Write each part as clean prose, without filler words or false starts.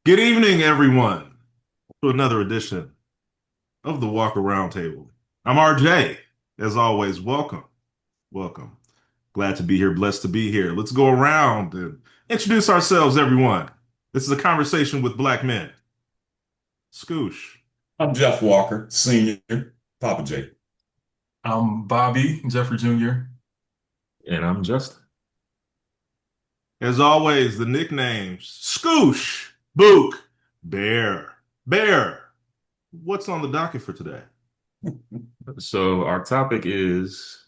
Good evening, everyone, to another edition of the Walker Roundtable. I'm RJ. As always, welcome. Welcome. Glad to be here, blessed to be here. Let's go around and introduce ourselves, everyone. This is a conversation with black men. Scoosh. I'm Jeff Walker, Senior, Papa J. I'm Bobby Jeffrey Jr. And I'm Justin. As always, the nicknames Scoosh, Book, Bear. Bear, what's on the docket for today? So our topic is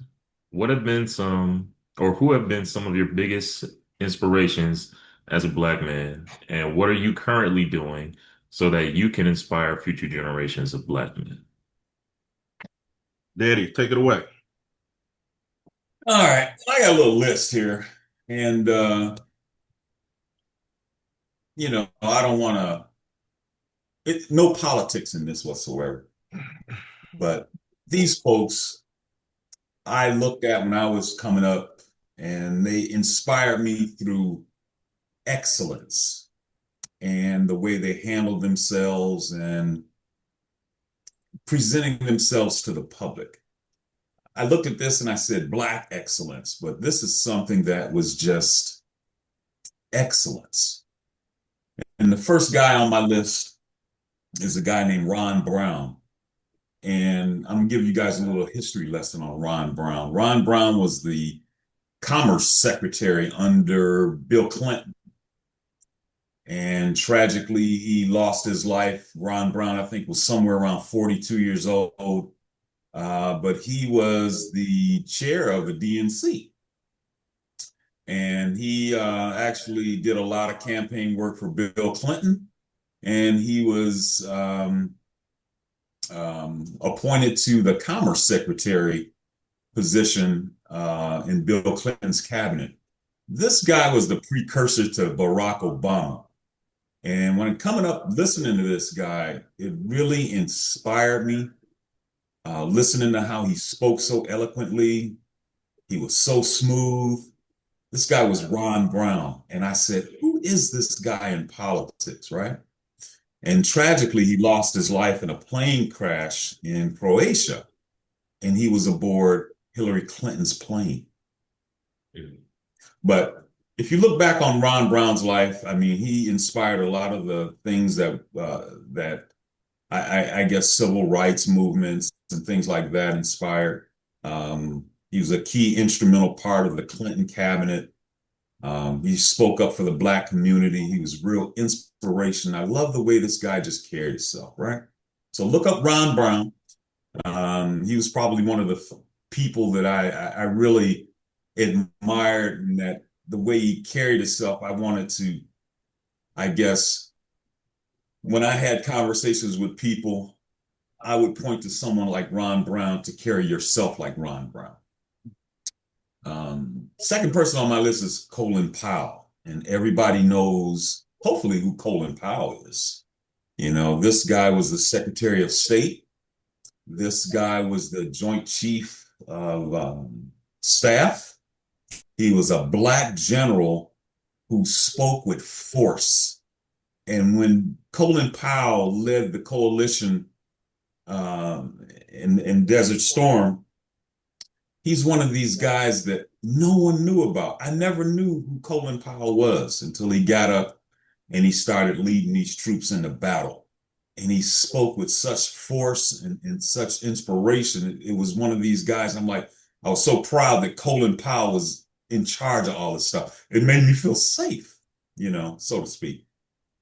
what have been some or who have been some of your biggest inspirations as a black man, and what are you currently doing so that you can inspire future generations of black men? Daddy, take it away. All right, I got a little list here, and I don't want to. No politics in this whatsoever. But these folks, I looked at when I was coming up, and they inspired me through excellence and the way they handled themselves and presenting themselves to the public. I looked at this and I said, Black excellence, but this is something that was just excellence. And the first guy on my list is a guy named Ron Brown. And I'm gonna give you guys a little history lesson on Ron Brown. Ron Brown was the Commerce Secretary under Bill Clinton. And tragically, he lost his life. Ron Brown, I think, was somewhere around 42 years old. But he was the chair of the DNC. And he actually did a lot of campaign work for Bill Clinton. And he was appointed to the Commerce Secretary position in Bill Clinton's cabinet. This guy was the precursor to Barack Obama. And when coming up, listening to this guy, it really inspired me. Listening to how he spoke so eloquently, he was so smooth. This guy was Ron Brown. And I said, who is this guy in politics, right? And tragically, he lost his life in a plane crash in Croatia, and he was aboard Hillary Clinton's plane. But if you look back on Ron Brown's life, I mean, he inspired a lot of the things that I guess civil rights movements and things like that inspired. He was a key instrumental part of the Clinton cabinet. He spoke up for the Black community. He was real inspiration. I love the way this guy just carried himself, right? So look up Ron Brown. He was probably one of the people that I really admired, and that the way he carried himself, I wanted to, I guess, when I had conversations with people, I would point to someone like Ron Brown to carry yourself like Ron Brown. Second person on my list is Colin Powell, and everybody knows, hopefully, who Colin Powell is. You know, this guy was the Secretary of State. This guy was the Joint Chief of Staff. He was a Black general who spoke with force. And when Colin Powell led the coalition in Desert Storm, he's one of these guys that no one knew about. I never knew who Colin Powell was until he got up and he started leading these troops into battle. And he spoke with such force and such inspiration. It was one of these guys. I'm like, I was so proud that Colin Powell was in charge of all this stuff. It made me feel safe, so to speak.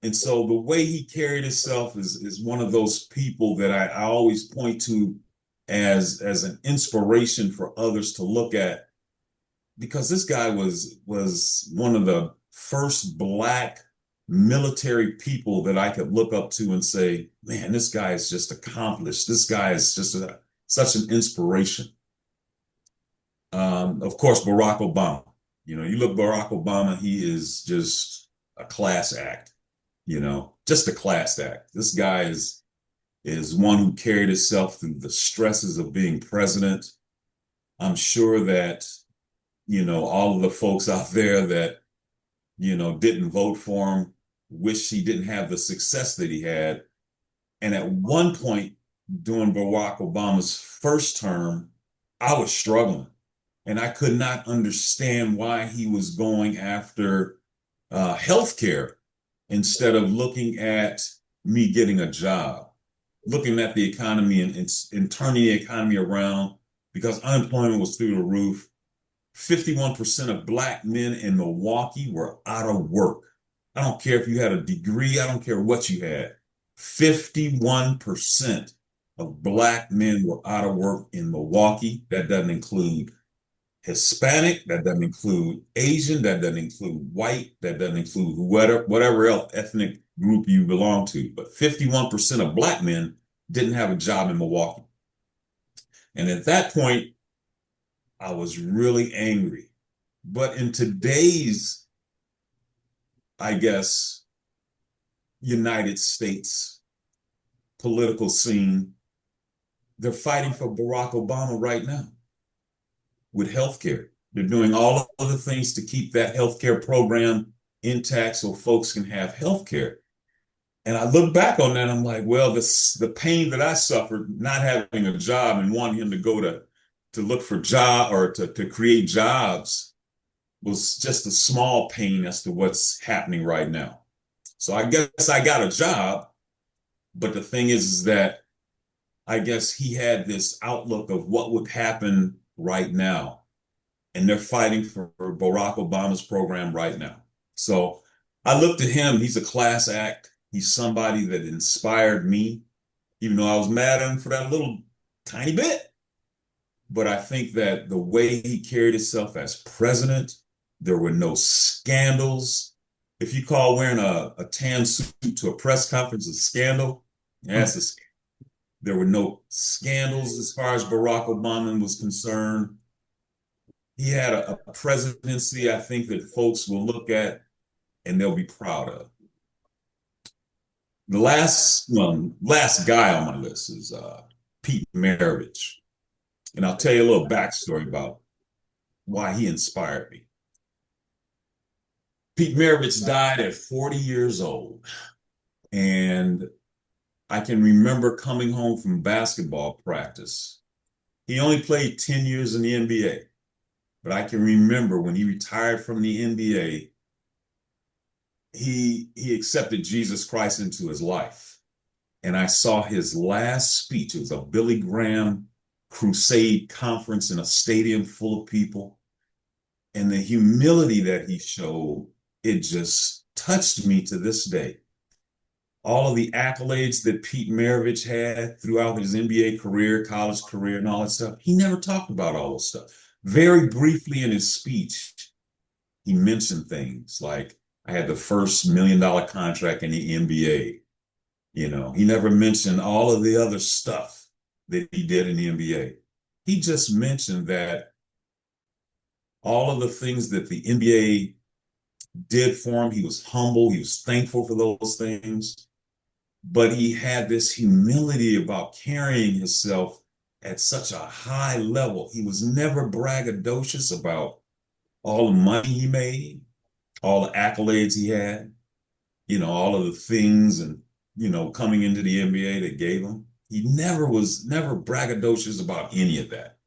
And so the way he carried himself is one of those people that I always point to as an inspiration for others to look at, because this guy was one of the first Black military people that I could look up to and say, man, this guy is just accomplished. This guy is just such an inspiration. Of course, Barack Obama. You look Barack Obama, he is just a class act, just a class act. This guy is one who carried himself through the stresses of being president. I'm sure that, all of the folks out there that, didn't vote for him wish he didn't have the success that he had. And at one point during Barack Obama's first term, I was struggling and I could not understand why he was going after healthcare instead of looking at me getting a job, looking at the economy and turning the economy around because unemployment was through the roof. 51% of Black men in Milwaukee were out of work. I don't care if you had a degree, I don't care what you had. 51% of Black men were out of work in Milwaukee. That doesn't include Hispanic, that doesn't include Asian, that doesn't include white, that doesn't include whatever else ethnic group you belong to. But 51% of Black men didn't have a job in Milwaukee. And at that point, I was really angry. But in today's, I guess, United States political scene, they're fighting for Barack Obama right now with healthcare. They're doing all of the things to keep that healthcare program intact so folks can have healthcare. And I look back on that, I'm like, well, the pain that I suffered not having a job and wanting him to go to look for job or to create jobs was just a small pain as to what's happening right now. So I guess I got a job, but the thing is that I guess he had this outlook of what would happen right now. And they're fighting for Barack Obama's program right now. So I looked at him. He's a class act. He's somebody that inspired me, even though I was mad at him for that little tiny bit. But I think that the way he carried himself as president, there were no scandals. If you call wearing a tan suit to a press conference a scandal, that's a scandal. There were no scandals as far as Barack Obama was concerned. He had a presidency, I think, that folks will look at and they'll be proud of. The last guy on my list is Pete Maravich. And I'll tell you a little backstory about why he inspired me. Pete Maravich died at 40 years old. And I can remember coming home from basketball practice. He only played 10 years in the NBA. But I can remember when he retired from the NBA, he accepted Jesus Christ into his life. And I saw his last speech. It was a Billy Graham crusade conference in a stadium full of people. And the humility that he showed, it just touched me to this day. All of the accolades that Pete Maravich had throughout his NBA career, college career, and all that stuff, he never talked about all those stuff. Very briefly in his speech, he mentioned things like, I had the first $1 million contract in the NBA. You know, he never mentioned all of the other stuff that he did in the NBA. He just mentioned that all of the things that the NBA did for him, he was humble, he was thankful for those things, but he had this humility about carrying himself at such a high level. He was never braggadocious about all the money he made, all the accolades he had, you know, all of the things and, you know, coming into the NBA that gave him. He never braggadocious about any of that.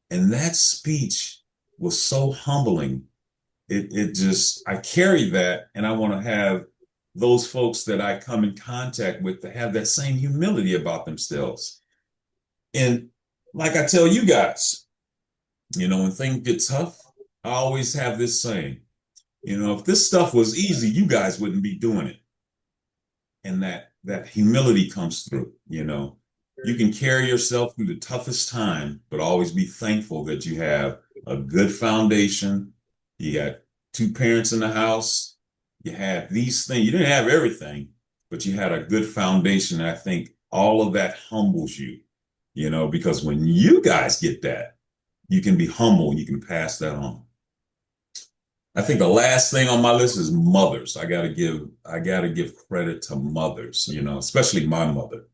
And that speech was so humbling. It just, I carry that and I want to have those folks that I come in contact with to have that same humility about themselves. And like I tell you guys, you know, when things get tough, I always have this saying, you know, if this stuff was easy, you guys wouldn't be doing it. And that humility comes through, you know. You can carry yourself through the toughest time, but always be thankful that you have a good foundation. You got two parents in the house. You had these things. You didn't have everything, but you had a good foundation. And I think all of that humbles you, you know, because when you guys get that, you can be humble and you can pass that on. I think the last thing on my list is mothers. I gotta give credit to mothers, you know, especially my mother.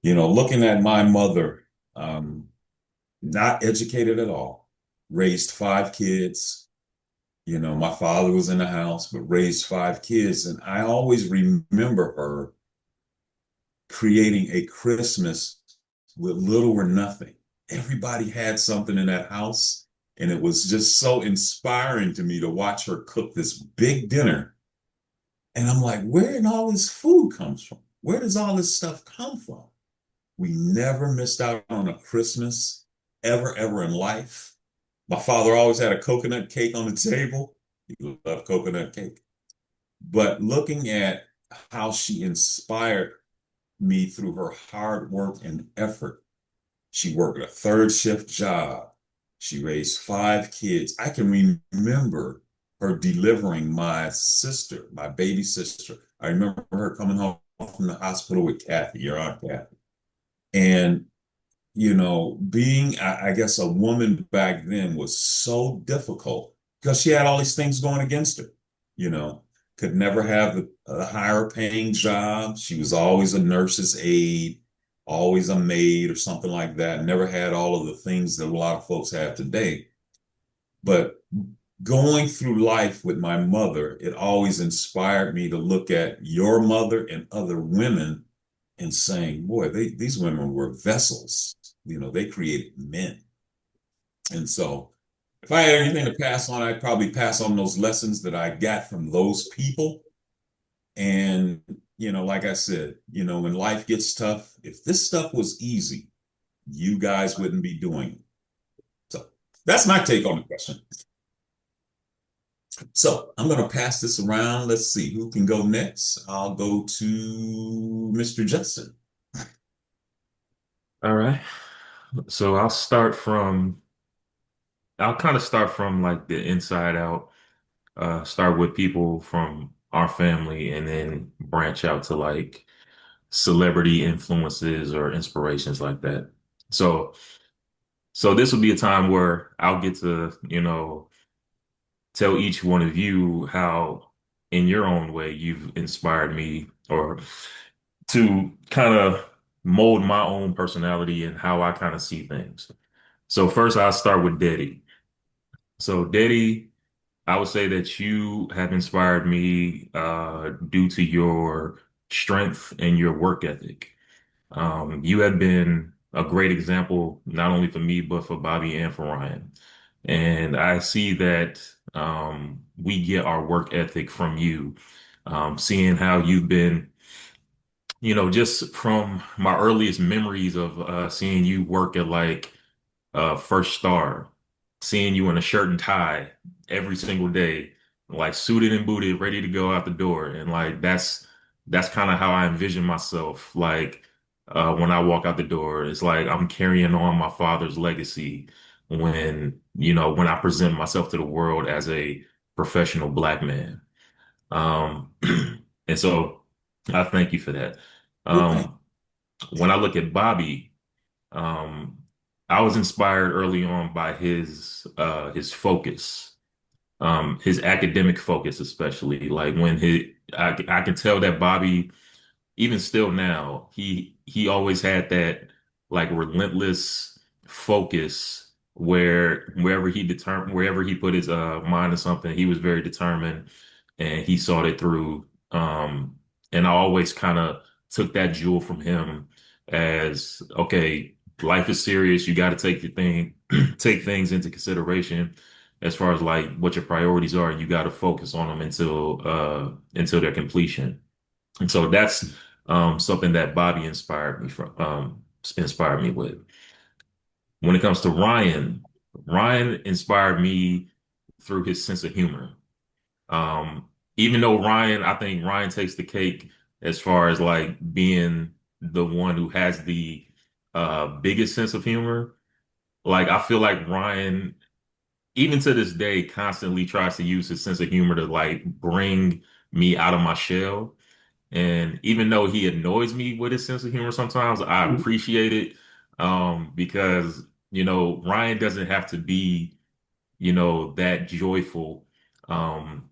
You know, looking at my mother, not educated at all, raised 5 kids, My father was in the house, but raised five kids. And I always remember her creating a Christmas with little or nothing. Everybody had something in that house. And it was just so inspiring to me to watch her cook this big dinner. And I'm like, where did all this food comes from? Where does all this stuff come from? We never missed out on a Christmas ever in life. My father always had a coconut cake on the table. He loved coconut cake. But looking at how she inspired me through her hard work and effort, she worked a third shift job. She raised five kids. I can remember her delivering my sister, my baby sister. I remember her coming home from the hospital with Kathy, your Aunt Kathy. And being, I guess, a woman back then was so difficult because she had all these things going against her, you know, could never have a higher paying job. She was always a nurse's aide, always a maid or something like that. Never had all of the things that a lot of folks have today. But going through life with my mother, it always inspired me to look at your mother and other women and saying, boy, these women were vessels. They created men. And so if I had anything to pass on, I'd probably pass on those lessons that I got from those people. And, like I said, when life gets tough, if this stuff was easy, you guys wouldn't be doing it. So that's my take on the question. So I'm going to pass this around. Let's see who can go next. I'll go to Mr. Justin. All right. So I'll kind of start from like the inside out, start with people from our family and then branch out to like celebrity influences or inspirations like that. So, so this will be a time where I'll get to, tell each one of you how in your own way you've inspired me or to kind of mold my own personality and how I kind of see things. So first I'll start with Daddy. So Daddy, I would say that you have inspired me due to your strength and your work ethic. You have been a great example, not only for me, but for Bobby and for Ryan. And I see that we get our work ethic from you, seeing how you've been, just from my earliest memories of seeing you work at like First Star, seeing you in a shirt and tie every single day, like suited and booted, ready to go out the door. And like that's kind of how I envision myself. Like when I walk out the door, it's like I'm carrying on my father's legacy when I present myself to the world as a professional black man. Um, and so I thank you for that. Well, thank Um, when I look at Bobby, um, I was inspired early on by his focus, his academic focus, especially like when I can tell that Bobby, even still now, he always had that like relentless focus where wherever he put his mind to something, he was very determined and he saw it through. And I always kind of took that jewel from him as okay, life is serious. You got to take the thing, take things into consideration as far as like what your priorities are. You got to focus on them until their completion. And so that's something that Bobby inspired me with. When it comes to Ryan, Ryan inspired me through his sense of humor. Um, Even though I think Ryan takes the cake as far as like being the one who has the biggest sense of humor. Like I feel like Ryan, even to this day, constantly tries to use his sense of humor to like bring me out of my shell. And even though he annoys me with his sense of humor sometimes, I appreciate it because, Ryan doesn't have to be, that joyful. Um,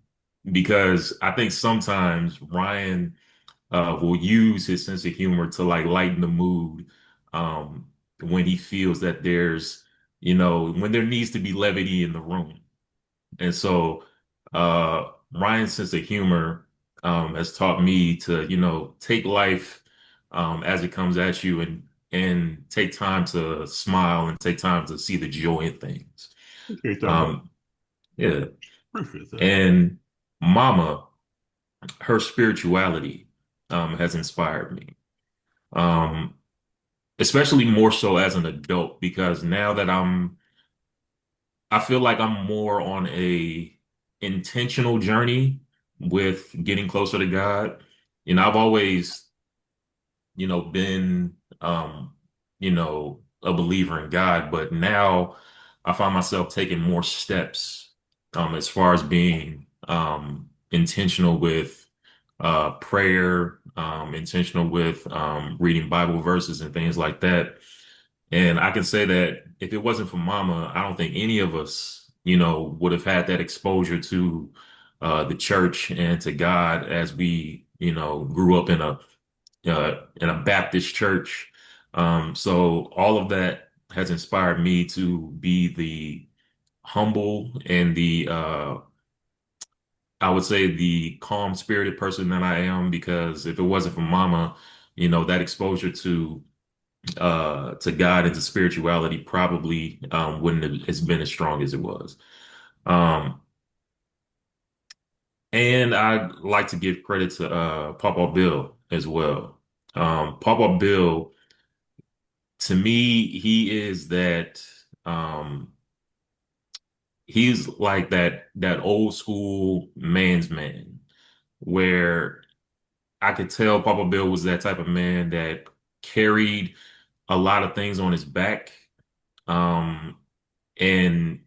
because I think sometimes Ryan will use his sense of humor to like lighten the mood um, when he feels that when there needs to be levity in the room. And so Ryan's sense of humor has taught me to, take life as it comes at you and take time to smile and take time to see the joy in things. Appreciate that, bro. Um, yeah. Appreciate that. And Mama, her spirituality has inspired me. Um, Especially more so as an adult because now that I feel like I'm more on a intentional journey with getting closer to God. I've always, been, a believer in God, but now I find myself taking more steps, as far as being, intentional with, prayer, intentional with, reading Bible verses and things like that. And I can say that if it wasn't for Mama, I don't think any of us, would have had that exposure to the church and to God as we, grew up in a Baptist church. So all of that has inspired me to be the humble and I would say the calm spirited person that I am, because if it wasn't for Mama, that exposure to God and to spirituality probably wouldn't have it's been as strong as it was. Um, and I'd like to give credit to Papa Bill as well. Papa Bill, to me, um, he's like that old school man's man, where I could tell Papa Bill was that type of man that carried a lot of things on his back. Um, and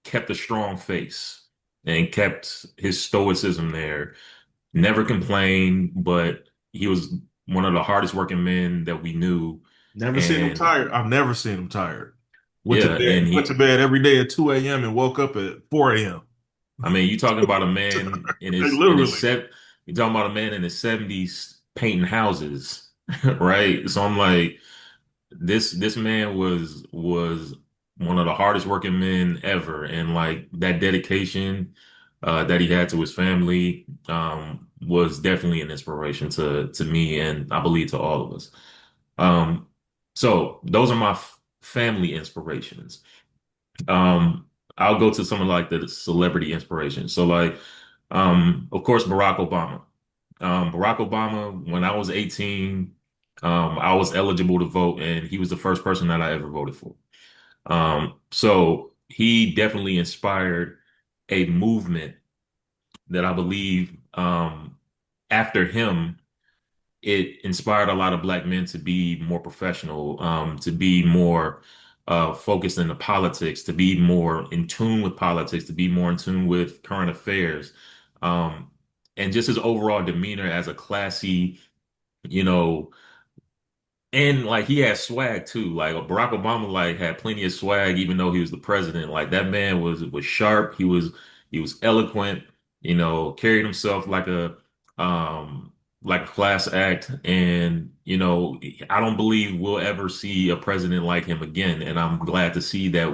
kept a strong face and kept his stoicism there. Never complained, but he was one of the hardest working men that we knew. Never seen him And tired. I've never seen him tired. yeah, and Went to he, bed every day at 2 a.m. and woke up at 4 a.m. I mean, you talking about a man in his Literally. set, you talking about a man in his 70s painting houses, right? So I'm like, this man was one of the hardest working men ever, and like that dedication that he had to his family was definitely an inspiration to me, and I believe to all of us. Um, so those are my family inspirations. I'll go to some of like the celebrity inspirations. So like, of course, Barack Obama. Barack Obama, when I was 18, I was eligible to vote, and he was the first person that I ever voted for. So he definitely inspired a movement that I believe, after him, it inspired a lot of black men to be more professional, to be more focused in the politics, to be more in tune with politics, to be more in tune with current affairs, um, and just his overall demeanor as a classy, you know, and like he had swag too. Like Barack Obama, like had plenty of swag, even though he was the president. Like that man was sharp. He was eloquent. Carried himself um like a class act. And I don't believe we'll ever see a president like him again. And I'm glad to see that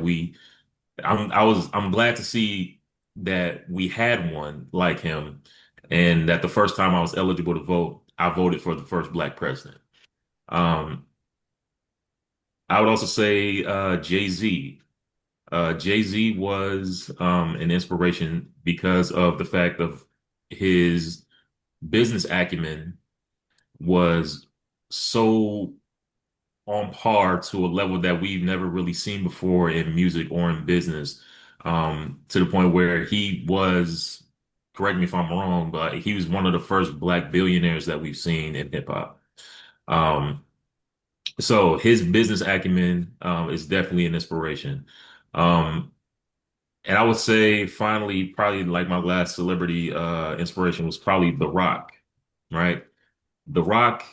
I'm glad to see that we had one like him, and that the first time I was eligible to vote, I voted for the first black president. Um, I would also say Jay-Z. Jay-Z was an inspiration because of the fact of his business acumen was so on par to a level that we've never really seen before in music or in business, to the point where he was, correct me if I'm wrong, but he was one of the first black billionaires that we've seen in hip hop. Um, So his business acumen is definitely an inspiration. Um, and I would say finally, probably like my last celebrity inspiration was probably The Rock, right? The Rock,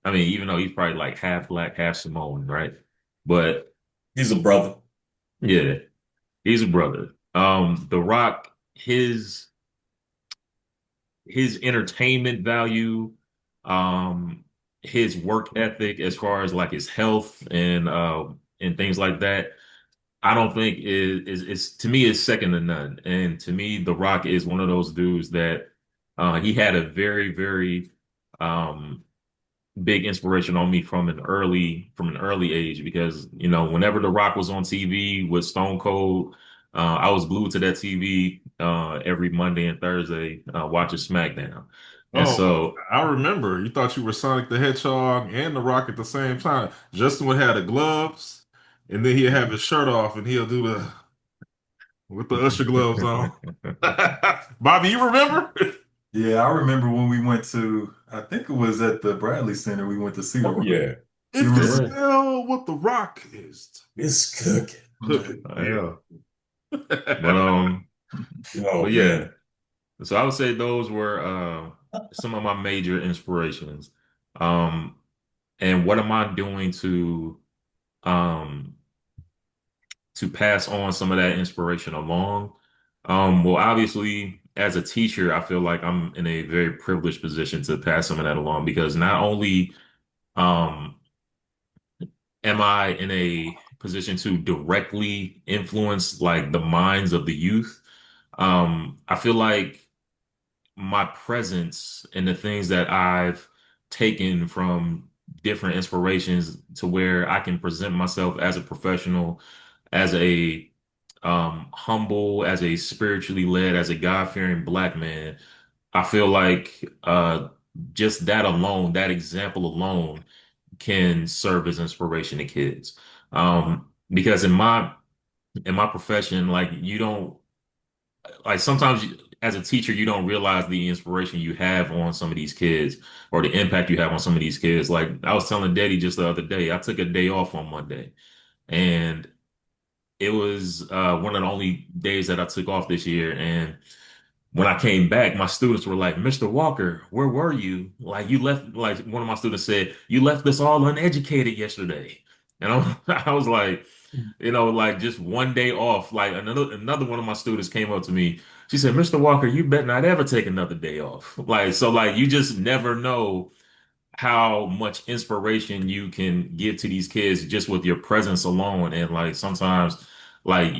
I mean, even though he's probably like half black, half Samoan, right? But He's a brother. yeah, he's a brother. The Rock, his entertainment value, um, his work ethic as far as like his health and things like that. I don't think is to me is second to none. And to me, The Rock is one of those dudes that he had a very um big inspiration on me from an early age because whenever The Rock was on TV with Stone Cold, I was glued to that TV every Monday and Thursday watching SmackDown. And Oh, so I remember. You thought you were Sonic the Hedgehog and The Rock at the same time. Justin would have the gloves, and then he'd have his shirt off, and he'll do the with the Usher gloves on. Bobby, you remember? Yeah, I remember when we went to, I think it was at the Bradley Center, we went to see The Oh Rock. yeah, You If you remember? yeah, smell what The Rock is it's cooking. cooking, I yeah. know. But Oh yeah. man. So I would say those were some of my major inspirations. Um, and what am I doing um, to pass on some of that inspiration along? Well, obviously, as a teacher, I feel like I'm in a very privileged position to pass some of that along because not only um, am I in a position to directly influence like the minds of the youth, I feel like my presence and the things that I've taken from different inspirations to where I can present myself as a professional, as a humble, as a spiritually led, as a God-fearing black man. I feel like just that alone, that example alone can serve as inspiration to kids. Because in my profession, like you don't like sometimes as a teacher, you don't realize the inspiration you have on some of these kids or the impact you have on some of these kids. Like I was telling Daddy just the other day, I took a day off on Monday and it was one of the only days that I took off this year. And when I came back, my students were like, Mr. Walker, where were you? Like you left, like one of my students said, you left us all uneducated yesterday. And I was like, like just one day off. Like another one of my students came up to me. She said, Mr. Walker, you better not ever take another day off. Like, so like you just never know how much inspiration you can give to these kids just with your presence alone. And like sometimes like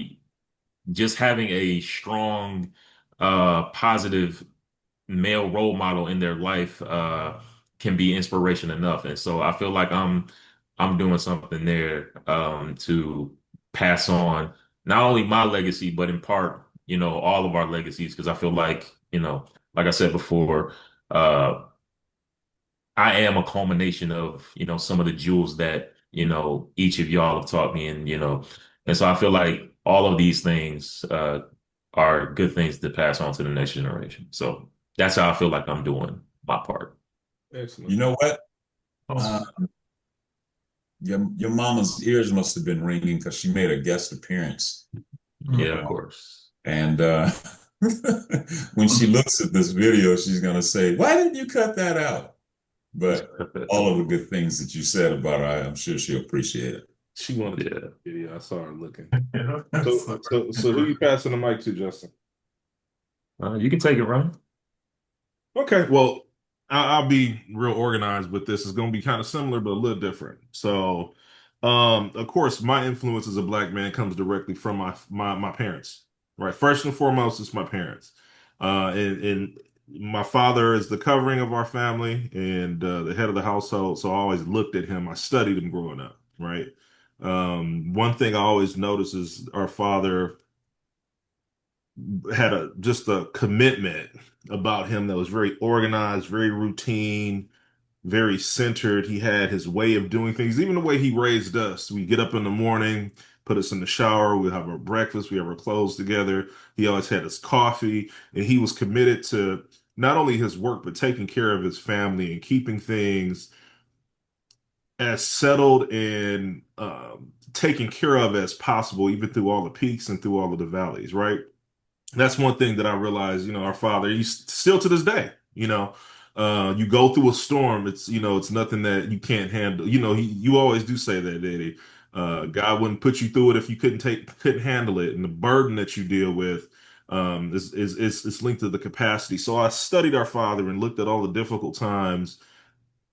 just having a strong positive male role model in their life can be inspiration enough. And so I feel like I'm doing something there to pass on not only my legacy, but in part, all of our legacies, because I feel like, like I said before, uh I am a culmination of, some of the jewels that, each of y'all have taught me and so I feel like all of these things are good things to pass on to the next generation. So that's how I feel like I'm doing my part. Excellent. You know what? Uh, Awesome. your mama's ears must have been ringing because she made a guest appearance. Yeah, of Uh, course. and when she looks at this video, she's gonna say, "Why didn't you cut that out?" But all of the good things that you said about her, I'm sure she'll appreciate it. She wanted to Yeah. video. I saw her looking. Yeah. So who you passing the mic to, Justin? You can take it, Ron. Okay, well, I'll be real organized with this. It's going to be kind of similar, but a little different. So, of course, my influence as a black man comes directly from my parents, right? First and foremost, it's my parents, and my father is the covering of our family and the head of the household. So I always looked at him. I studied him growing up, right? One thing I always noticed is our father had a just a commitment about him that was very organized, very routine, very centered. He had his way of doing things, even the way he raised us. We get up in the morning, put us in the shower, we have our breakfast, we have our clothes together. He always had his coffee, and he was committed to not only his work, but taking care of his family and keeping things as settled and taken care of as possible, even through all the peaks and through all of the valleys, right? That's one thing that I realized, our father, he's still to this day, you go through a storm, it's nothing that you can't handle. You always do say that, Daddy. God wouldn't put you through it if you couldn't handle it. And the burden that you deal with, is linked to the capacity. So I studied our father and looked at all the difficult times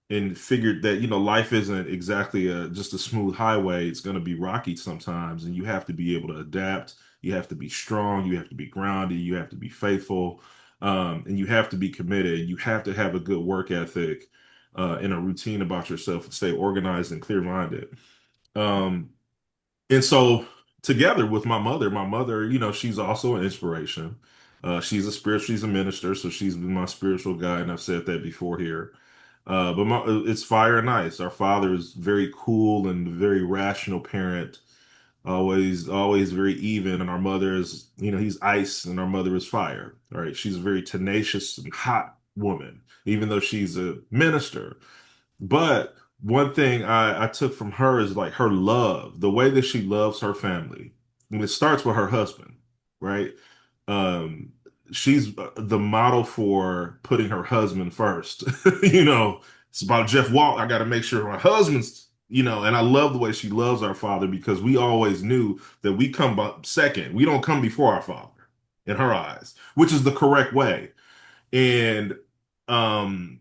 and figured that, life isn't exactly just a smooth highway. It's going to be rocky sometimes, and you have to be able to adapt. You have to be strong. You have to be grounded. You have to be faithful, and you have to be committed. You have to have a good work ethic and a routine about yourself and stay organized and clear-minded. Um, and so, together with my mother, she's also an inspiration. She's a minister, so she's been my spiritual guide, and I've said that before here. It's fire and ice. Our father is very cool and very rational parent, always very even, and our mother is, he's ice, and our mother is fire. All right, she's a very tenacious and hot woman, even though she's a minister. But one thing I took from her is like her love, the way that she loves her family. And it starts with her husband, right? Um, she's the model for putting her husband first. You know, it's about Jeff Walt. I got to make sure my husband's, and I love the way she loves our father because we always knew that we come second. We don't come before our father in her eyes, which is the correct way. And um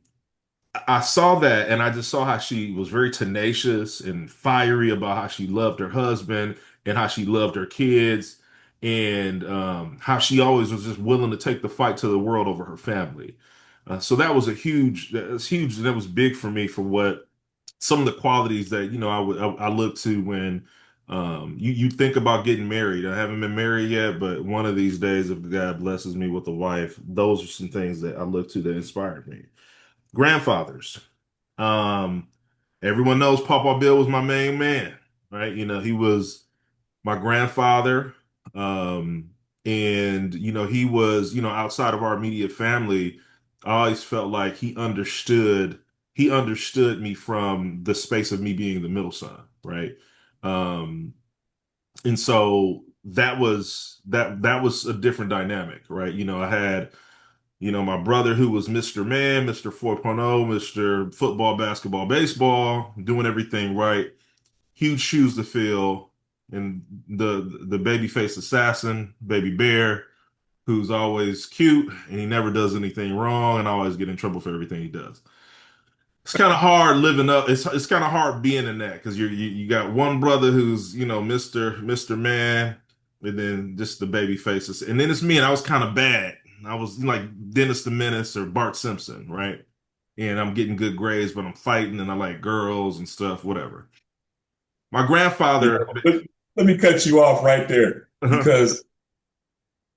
I saw that and I just saw how she was very tenacious and fiery about how she loved her husband and how she loved her kids and how she always was just willing to take the fight to the world over her family. So that was huge, and that was big for me for what some of the qualities that I look to when you think about getting married. I haven't been married yet, but one of these days, if God blesses me with a wife, those are some things that I look to that inspired me. Grandfathers. Um, Everyone knows Papa Bill was my main man, right? He was my grandfather. Um, and he was, outside of our immediate family, I always felt like he understood me from the space of me being the middle son, right? Um, and so that was a different dynamic, right? I had my brother who was Mr. Man, Mr. 4.0, Mr. Football, basketball, baseball, doing everything right. Huge shoes to fill. And the baby-faced assassin, Baby Bear, who's always cute and he never does anything wrong and always get in trouble for everything he does. It's kind of hard living up. It's kind of hard being in that because you got one brother who's Mr. Man, and then just the baby faces, and then it's me, and I was kind of bad. I was like Dennis the Menace or Bart Simpson, right? And I'm getting good grades, but I'm fighting, and I like girls and stuff, whatever. My You grandfather, know, let me cut you off right there because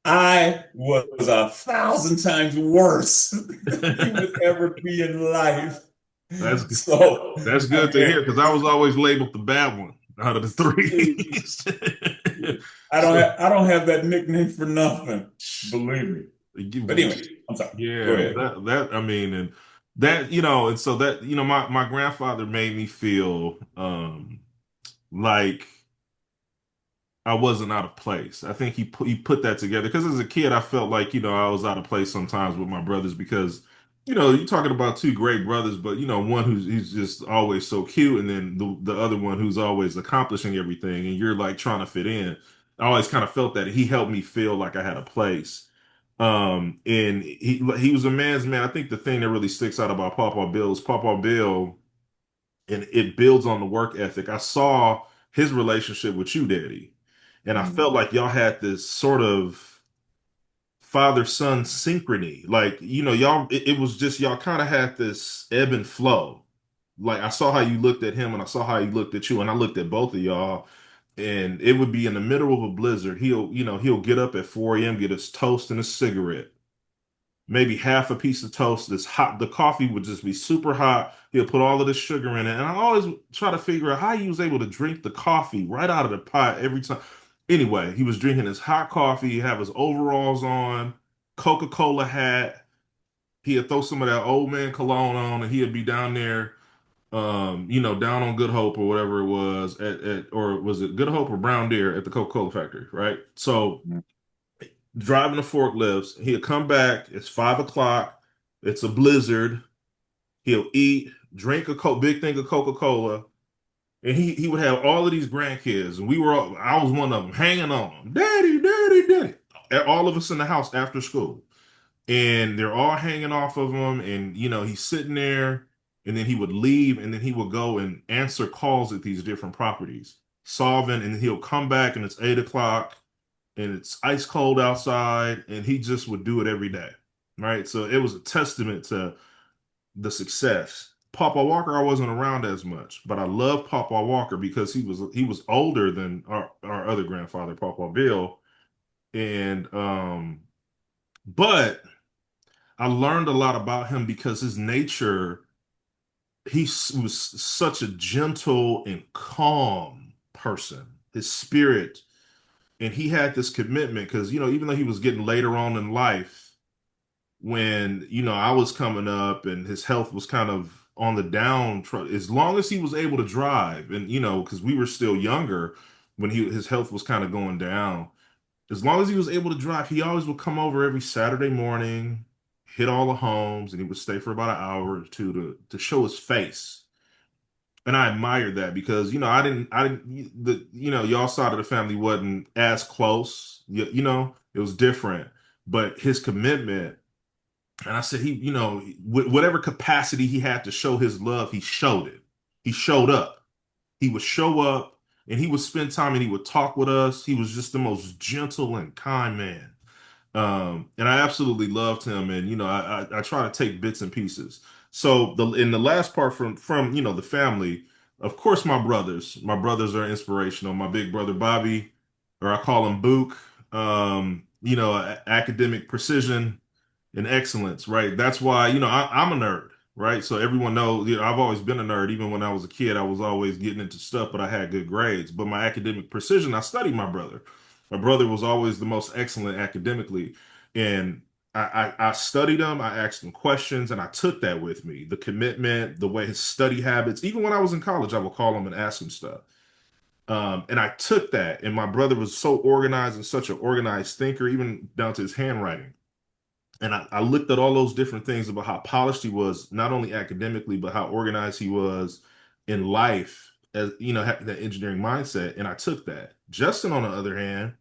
I was 1,000 times worse than you would ever be in life. that's So, that's I good to hear mean, because I was always labeled the bad one out of the three. So. I don't have that nickname for nothing. Believe me. But You- anyway, I'm sorry. Go Yeah, ahead. I mean, and that, and so that, my grandfather made me feel like I wasn't out of place. I think he put that together because as a kid I felt like, I was out of place sometimes with my brothers because, you're talking about two great brothers, but one who's just always so cute and then the other one who's always accomplishing everything and you're like trying to fit in. I always kind of felt that he helped me feel like I had a place. And he was a man's man. I think the thing that really sticks out about Papa Bill is Papa Bill, and it builds on the work ethic. I saw his relationship with you, Daddy, and I felt Mhm. like y'all had this sort of father-son synchrony. Like, y'all, it was just y'all kind of had this ebb and flow. Like I saw how you looked at him and I saw how he looked at you, and I looked at both of y'all. And it would be in the middle of a blizzard. He'll get up at 4 a.m., get his toast and a cigarette, maybe half a piece of toast that's hot. The coffee would just be super hot. He'll put all of this sugar in it. And I always try to figure out how he was able to drink the coffee right out of the pot every time. Anyway, he was drinking his hot coffee, he'd have his overalls on, Coca-Cola hat. He'd throw some of that old man cologne on and he'd be down there, down on Good Hope or whatever it was or was it Good Hope or Brown Deer at the Coca-Cola factory, right? So driving the forklifts. He'll come back. It's 5 o'clock. It's a blizzard. He'll eat, drink big thing of Coca-Cola, and he would have all of these grandkids, and I was one of them, hanging on him, Daddy, Daddy, Daddy. All of us in the house after school, and they're all hanging off of him, and he's sitting there. and then he would leave, and then he would go and answer calls at these different properties, solving, and he'll come back and it's 8 o'clock and it's ice cold outside, and he just would do it every day. Right. So it was a testament to the success. Papa Walker, I wasn't around as much, but I love Papa Walker because he was older than our other grandfather, Papa Bill. And but I learned a lot about him because his nature, was such a gentle and calm person. His spirit, and he had this commitment because, even though he was getting later on in life, when, I was coming up and his health was kind of on the down, as long as he was able to drive, and, because we were still younger when his health was kind of going down, as long as he was able to drive, he always would come over every Saturday morning, hit all the homes, and he would stay for about an hour or two to show his face. And I admired that because, y'all side of the family wasn't as close. It was different. But his commitment, and I said, whatever capacity he had to show his love, he showed it. He showed up. He would show up and he would spend time and he would talk with us. He was just the most gentle and kind man. And I absolutely loved him. And I try to take bits and pieces. So in the last part from the family, of course, my brothers are inspirational. My big brother Bobby, or I call him Book. Academic precision and excellence, right? That's why, I'm a nerd, right? So everyone knows, I've always been a nerd. Even when I was a kid, I was always getting into stuff, but I had good grades. But my academic precision, I studied my brother. My brother was always the most excellent academically. And I studied him, I asked him questions, and I took that with me. The commitment, the way his study habits, even when I was in college, I would call him and ask him stuff. And I took that, and my brother was so organized and such an organized thinker, even down to his handwriting. And I looked at all those different things about how polished he was, not only academically, but how organized he was in life, as had that engineering mindset. And I took that. Justin, on the other hand,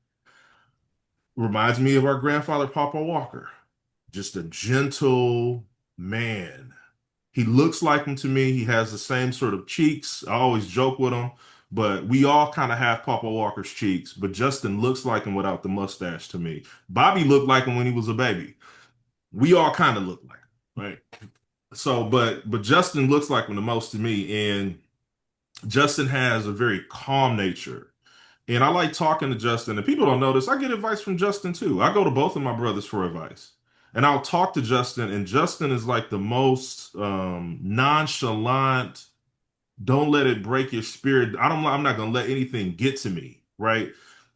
reminds me of our grandfather, Papa Walker. Just a gentle man. He looks like him to me. He has the same sort of cheeks. I always joke with him, but we all kind of have Papa Walker's cheeks. But Justin looks like him without the mustache to me. Bobby looked like him when he was a baby. We all kind of look like him, right? So, but Justin looks like him the most to me, and Justin has a very calm nature. And I like talking to Justin, and people don't know this. I get advice from Justin too. I go to both of my brothers for advice. And I'll talk to Justin, and Justin is like the most nonchalant, don't let it break your spirit. I'm not gonna let anything get to me, right?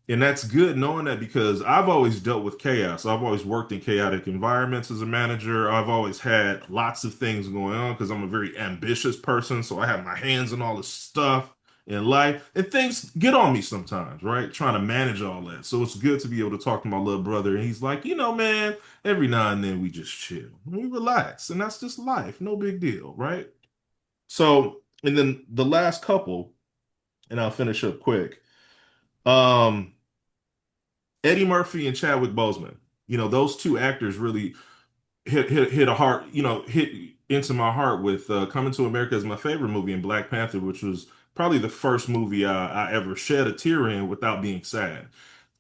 And that's good knowing that because I've always dealt with chaos. I've always worked in chaotic environments as a manager. I've always had lots of things going on because I'm a very ambitious person. So I have my hands on all this stuff in life, and things get on me sometimes, right? Trying to manage all that. So it's good to be able to talk to my little brother. And he's like, man, every now and then we just chill. We relax. And that's just life. No big deal, right? So, and then the last couple, and I'll finish up quick. Um, Eddie Murphy and Chadwick Boseman. Those two actors really hit a heart, hit into my heart with Coming to America is my favorite movie, and Black Panther, which was probably the first movie I ever shed a tear in without being sad.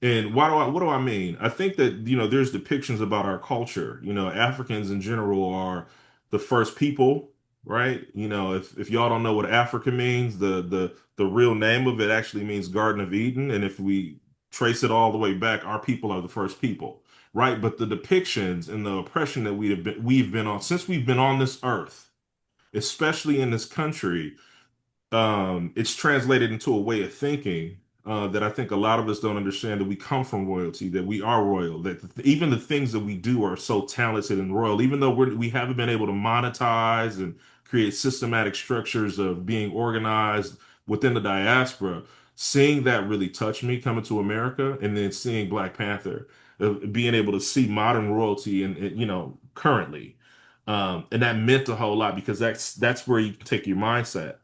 And what do I mean? I think that, there's depictions about our culture. Africans in general are the first people, right? If y'all don't know what Africa means, the real name of it actually means Garden of Eden. And if we trace it all the way back, our people are the first people, right? But the depictions and the oppression that we've been on since we've been on this earth, especially in this country, it's translated into a way of thinking that I think a lot of us don't understand, that we come from royalty, that we are royal, that even the things that we do are so talented and royal, even though we haven't been able to monetize and create systematic structures of being organized within the diaspora. Seeing that really touched me coming to America, and then seeing Black Panther, being able to see modern royalty and currently. And that meant a whole lot because that's where you take your mindset.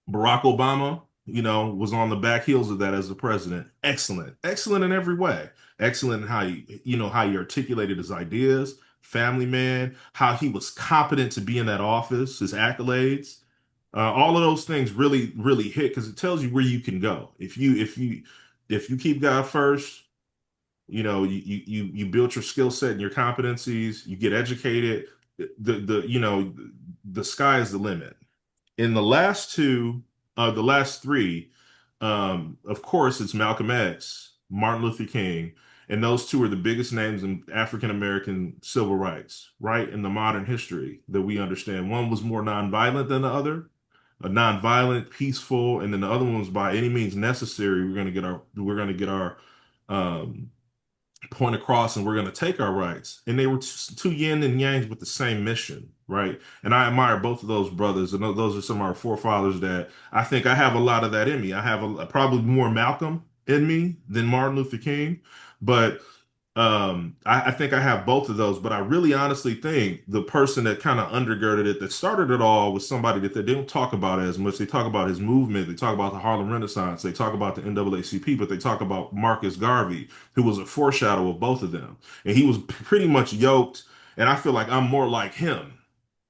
Barack Obama, was on the back heels of that as a president. Excellent, excellent in every way. Excellent in how he articulated his ideas. family man, how he was competent to be in that office, his accolades. All of those things really, really hit because it tells you where you can go. If you keep God first, you build your skill set and your competencies, you get educated, the sky is the limit. In the last three, of course, it's Malcolm X, Martin Luther King, and those two are the biggest names in African American civil rights, right? In the modern history that we understand. One was more nonviolent than the other, a nonviolent, peaceful, and then the other one was by any means necessary. We're going to get our um, point across and we're going to take our rights. And they were two yin and yangs with the same mission, right? And I admire both of those brothers. And those are some of our forefathers that I think I have a lot of that in me. I have probably more Malcolm in me than Martin Luther King, but I think I have both of those, but I really honestly think the person that kind of undergirded it, that started it all, was somebody that they don't talk about as much. They talk about his movement, they talk about the Harlem Renaissance, they talk about the NAACP, but they talk about Marcus Garvey, who was a foreshadow of both of them. And he was pretty much yoked, and I feel like I'm more like him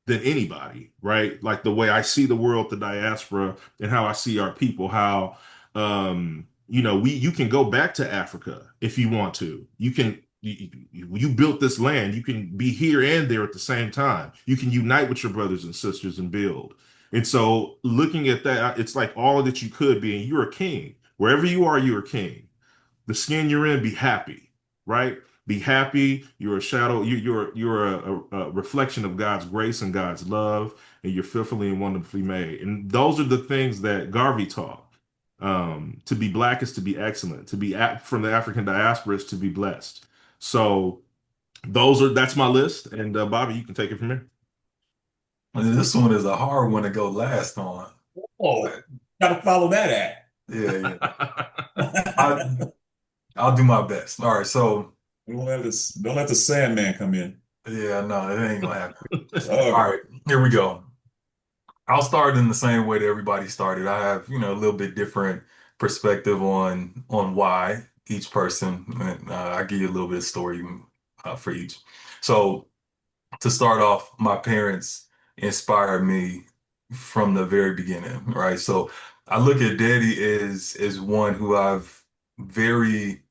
than anybody, right? Like the way I see the world, the diaspora, and how I see our people, how you can go back to Africa if you want to. You built this land. You can be here and there at the same time. You can unite with your brothers and sisters and build. And so looking at that, it's like all that you could be, and you're a king. Wherever you are, you're a king. The skin you're in, be happy, right? Be happy. You're a shadow. You're a reflection of God's grace and God's love, and you're fearfully and wonderfully made. And those are the things that Garvey taught. To be black is to be excellent. From the African diaspora is to be blessed. So that's my list. And Bobby, you can take it from here. And this one is a hard one to go last on. Oh, gotta follow that Yeah, yeah. I act. I'll do my best. All right, so Don't let the Sandman come in. yeah, no, it ain't gonna happen. All Okay. right, here we go. I'll start in the same way that everybody started. I have, a little bit different perspective on why each person. And, I give you a little bit of story for each. So to start off, my parents inspired me from the very beginning, right? So I look at Daddy as one who I've very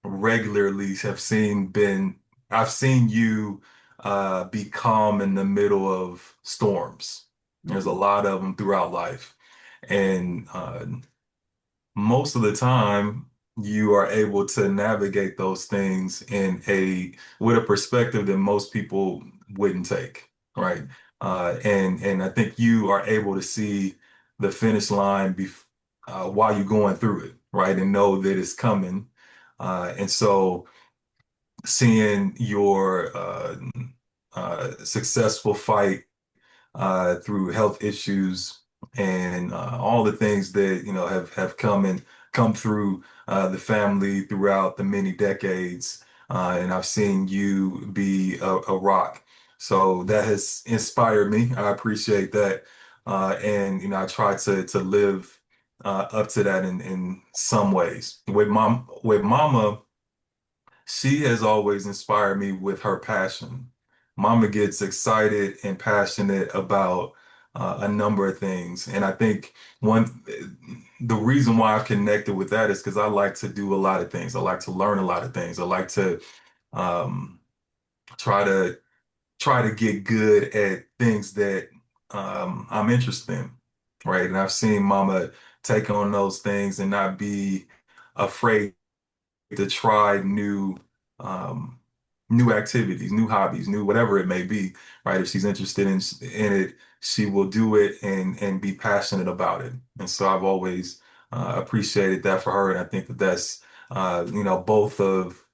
regularly have seen been I've seen you be calm in the middle of storms. There's a lot of them throughout life. And most of the time you are able to navigate those things in a with a perspective that most people wouldn't take, right? And I think you are able to see the finish line while you're going through it, right? And know that it's coming. And so seeing your successful fight through health issues and all the things that have come through the family throughout the many decades. And I've seen you be a rock. So that has inspired me. I appreciate that. And I try to live up to that in some ways. With mama, she has always inspired me with her passion. Mama gets excited and passionate about a number of things. And I think the reason why I've connected with that is because I like to do a lot of things. I like to learn a lot of things. I like to um, try to try to get good at things that I'm interested in, right? And I've seen Mama take on those things and not be afraid to try um, new activities, new hobbies, new whatever it may be, right? If she's interested in it, she will do it and be passionate about it. And so I've always appreciated that for her, and I think that that's both of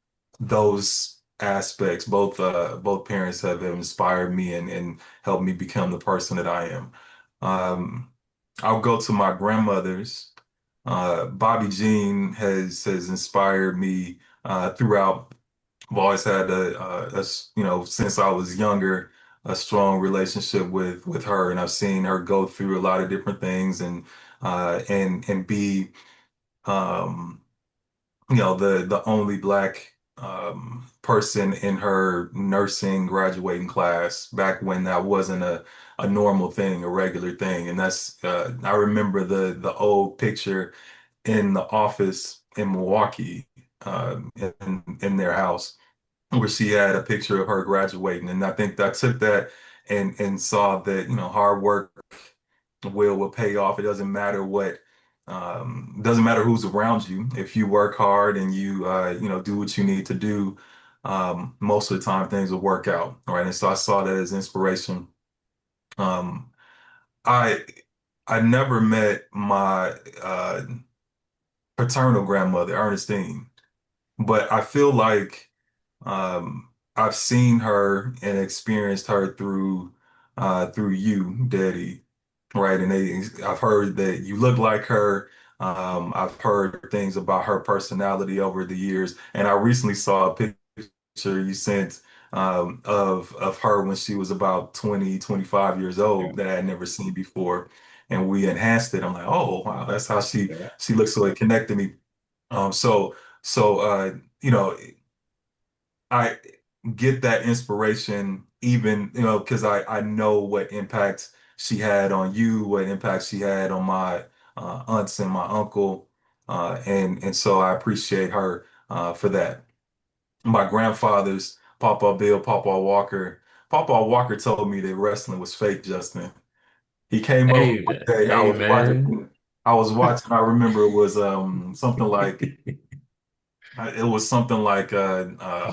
those aspects, both parents have inspired me and helped me become the person that I am. Um, I'll go to my grandmother's. Bobby Jean has inspired me throughout. I've always had since I was younger, a strong relationship with her, and I've seen her go through a lot of different things and be um, the only black person in her nursing graduating class back when that wasn't a normal thing, a regular thing. And that's I remember the old picture in the office in Milwaukee, in their house, where she had a picture of her graduating. And I think I took that and saw that, hard work will pay off. It doesn't matter doesn't matter who's around you. If you work hard and you do what you need to do, most of the time things will work out. All right. And so I saw that as inspiration. Um, I I never met my paternal grandmother, Ernestine, but I feel like I've seen her and experienced her through you, Daddy, right? And I've heard that you look like her. I've heard things about her personality over the years, and I recently saw a picture you sent of her when she was about 20, 25 years Yeah. old that I had never seen before, and we enhanced it. I'm like, oh wow, that's how Yeah. she looks. So it connected me. So you know. I get that inspiration even, because I know what impact she had on you, what impact she had on my aunts and my uncle, and so I appreciate her for that. My grandfather's Papa Bill, Papa Walker told me that wrestling was fake, Justin. He came over one day. Hey, man. I was watching. I remember it was something like. It was something like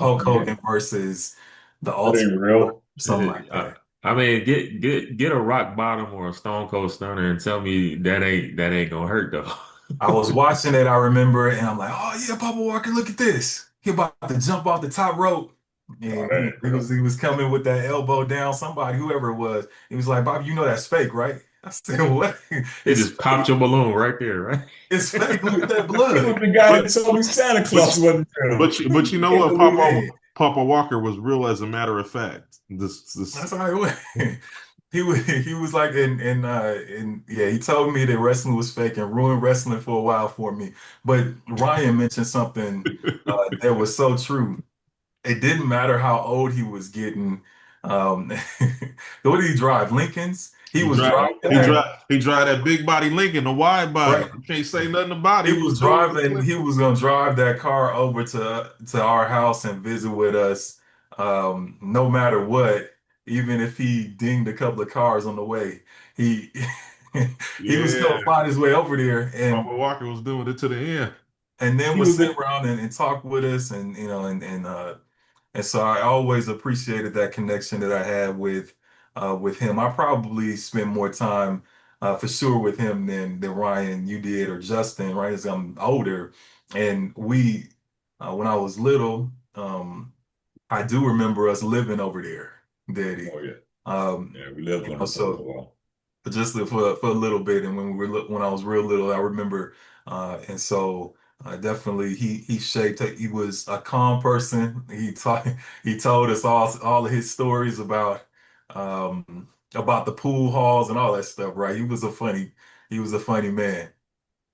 Oh Hulk man, Hogan versus the that Ultimate ain't Warrior, real. something like I, that. I mean, get a rock bottom or a stone cold stunner and tell me that ain't gonna hurt though. I was watching it, I remember it, and I'm like, oh yeah, Papa Walker, look at this. He about to jump off the top rope. Oh, And that ain't real. he was coming with that elbow down, somebody, whoever it was. He was like, Bob, you know that's fake, right? I said, what? He It's just popped fake. your balloon right there, right? It's fake. Look at that He was blood. the guy But that told me Santa but Claus wasn't real. but you I know can't what, believe it. Papa Walker was real as a matter of fact. This That's how it went. He was like and yeah, he told me that wrestling was fake and ruined wrestling for a while for me. But Ryan mentioned something that was so true. It didn't matter how old he was getting. Um, what did he drive? Lincolns? He he was drive driving he that, Okay. drive he drive that big body Lincoln, the wide body. right? You can't say nothing about it. He He was was cold as a driving, he was gonna drive that car over to our house and visit with us, no matter what, even if he dinged a couple of cars on the way. He he was gonna Yeah, find his way over there Papa Walker was doing it to the end. and then He would was sit a, around and talk with us and and so I always appreciated that connection that I had with him. I probably spent more time for sure with him than Ryan you did or Justin, right? As I'm older, and we when I was little, I do remember us living over there, Daddy. oh yeah, Um, yeah. We lived on it for a so little while. just for a little bit. And when I was real little, I remember, and so definitely he shaped. He was a calm person. He told us all of his stories about the pool halls and all that stuff. Right? He was a funny man.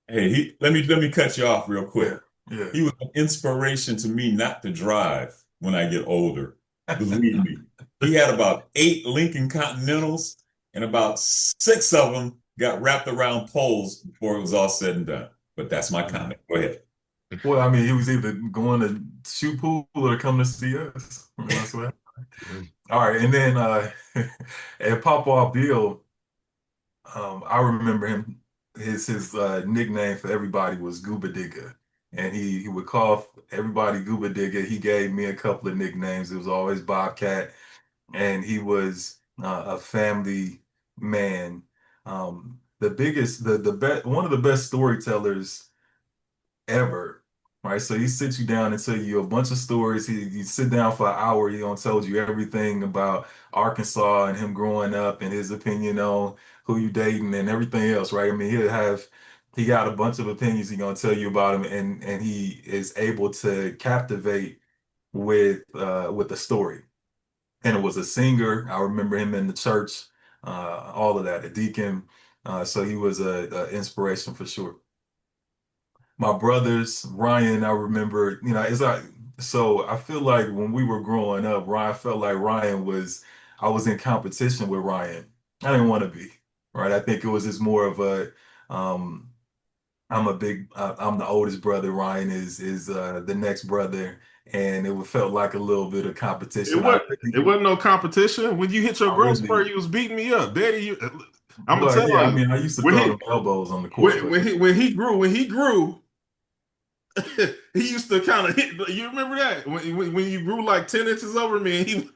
Hey, let me cut you off real Yeah, quick. yeah. He was an inspiration to me not to drive when I get older. Believe me. He had about 8 Lincoln Continentals, and about 6 of them got wrapped around poles before it was all said and done. But that's my Mhm. comment. Go ahead. Well, I mean, he was either going to shoot pool or come to see us. I mean, that's what. All right, and then and Papa Bill. I remember him. His nickname for everybody was Gooba Digger, and he would call everybody Gooba Digger. He gave me a couple of nicknames. It was always Bobcat, and he was a family man. The best, one of the best storytellers ever, right? So he sits you down and tell you a bunch of stories. You sit down for an hour, he gonna tell you everything about Arkansas and him growing up and his opinion on who you dating and everything else, right? I mean, he got a bunch of opinions he gonna tell you about him, and he is able to captivate with the story. And it was a singer. I remember him in the church, all of that, a deacon. So he was a inspiration for sure. My brothers, Ryan, I remember, it's like So I feel like when we were growing up, Ryan felt like I was in competition with Ryan. I didn't want to be, right? I think it was just more of um, I'm the oldest brother. Ryan is the next brother, and felt like a little bit of It competition. was it wasn't no competition. When you hit your I growth spurt, really, you was beating me up, Daddy. I'm gonna well, tell yeah. I you mean, I used to when throw he them elbows on the court, but when he grew, he used to kind of hit. You remember that when you grew like 10 inches over me, and he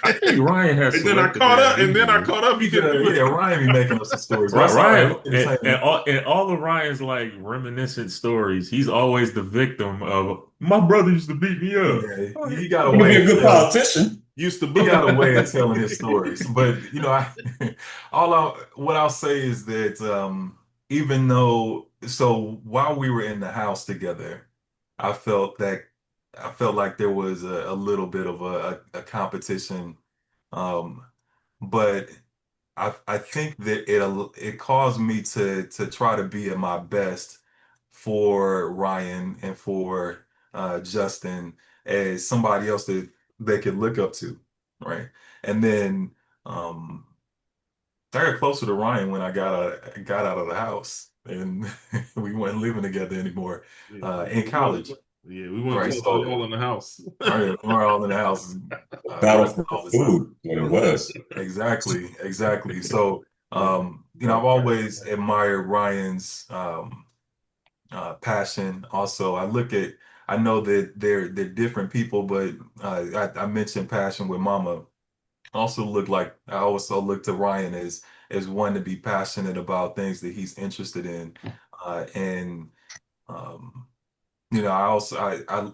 I think Ryan has and then I selective caught up, and then I amnesia. caught up. He couldn't do yeah, it. Ryan be making up some stories, but that's all right. Ryan We can say and all of Ryan's like reminiscent stories. He's always the victim of my brother used to beat me up. yeah, Oh, he got a You can be way a of good telling. politician. Used to He got bully a way of telling his me. stories. But what I'll say is that even though while we were in the house together, I felt that I felt like there was a little bit of a competition. Um, but I think that it caused me to try to be at my best for Ryan and for Justin as somebody else that they could look up to, right? And then um, I got closer to Ryan when I got out of the house and we weren't living together anymore Yeah, in college, we went right? close to So all in the house. right, we're all in the house Battle fighting for all the time. food, what it was. Exactly, exactly. So, Yeah, I've that part. always admired Ryan's passion. Also, I know that they're different people, but I mentioned passion with Mama. I also look to Ryan as one to be passionate about things that he's interested in, and um, I